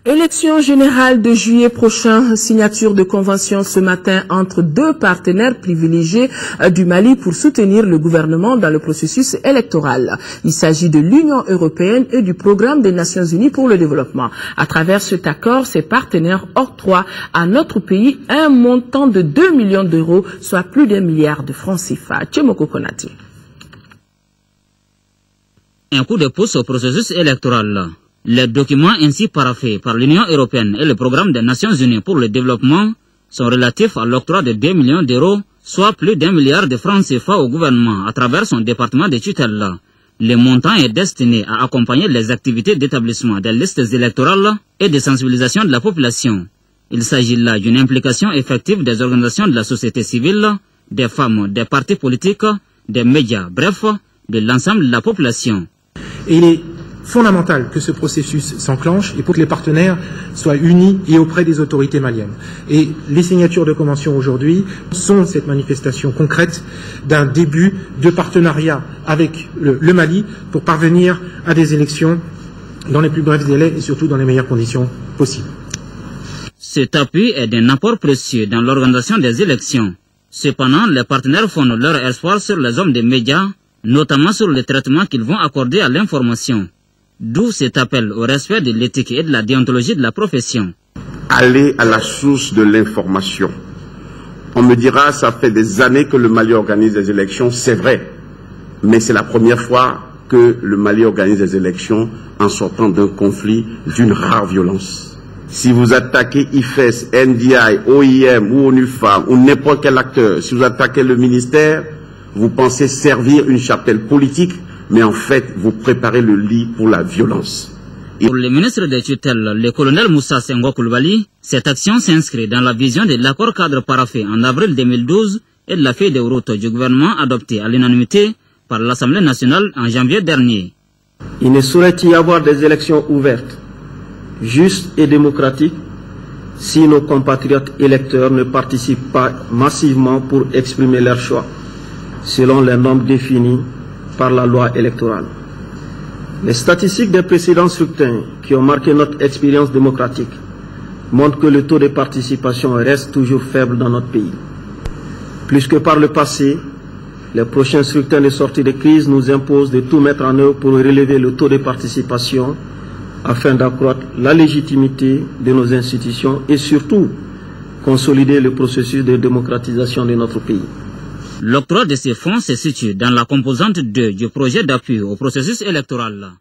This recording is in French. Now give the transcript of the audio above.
Élection générale de juillet prochain, signature de convention ce matin entre deux partenaires privilégiés du Mali pour soutenir le gouvernement dans le processus électoral. Il s'agit de l'Union européenne et du Programme des Nations Unies pour le développement. À travers cet accord, ces partenaires octroient à notre pays un montant de 2 millions d'euros, soit plus d'1 milliard de francs CFA. Tchemoko Konati. Un coup de pouce au processus électoral. Les documents ainsi paraphés par l'Union européenne et le Programme des Nations Unies pour le développement sont relatifs à l'octroi de 2 millions d'euros, soit plus d'1 milliard de francs CFA au gouvernement à travers son département de tutelle. Le montant est destiné à accompagner les activités d'établissement des listes électorales et de sensibilisation de la population. Il s'agit là d'une implication effective des organisations de la société civile, des femmes, des partis politiques, des médias, bref, de l'ensemble de la population. Et il est fondamental que ce processus s'enclenche et pour que les partenaires soient unis et auprès des autorités maliennes. Et les signatures de convention aujourd'hui sont cette manifestation concrète d'un début de partenariat avec le Mali pour parvenir à des élections dans les plus brefs délais et surtout dans les meilleures conditions possibles. Cet appui est d'un apport précieux dans l'organisation des élections. Cependant, les partenaires fondent leur espoir sur les hommes des médias, notamment sur le traitement qu'ils vont accorder à l'information. D'où cet appel au respect de l'éthique et de la déontologie de la profession. Aller à la source de l'information. On me dira, ça fait des années que le Mali organise des élections, c'est vrai. Mais c'est la première fois que le Mali organise des élections en sortant d'un conflit d'une rare violence. Si vous attaquez IFES, NDI, OIM ou ONU Femmes ou n'importe quel acteur, si vous attaquez le ministère, vous pensez servir une chapelle politique, mais en fait, vous préparez le lit pour la violence. Pour le ministre des tutelles, le colonel Moussa Senghor Coulibaly, cette action s'inscrit dans la vision de l'accord cadre paraphé en avril 2012 et de la feuille de route du gouvernement adoptée à l'unanimité par l'Assemblée nationale en janvier dernier. Il ne saurait y avoir des élections ouvertes, justes et démocratiques si nos compatriotes électeurs ne participent pas massivement pour exprimer leur choix, selon les normes définies par la loi électorale. Les statistiques des précédents scrutins qui ont marqué notre expérience démocratique montrent que le taux de participation reste toujours faible dans notre pays. Plus que par le passé, les prochains scrutins de sortie de crise nous imposent de tout mettre en œuvre pour relever le taux de participation afin d'accroître la légitimité de nos institutions et surtout consolider le processus de démocratisation de notre pays. L'octroi de ces fonds se situe dans la composante 2 du projet d'appui au processus électoral.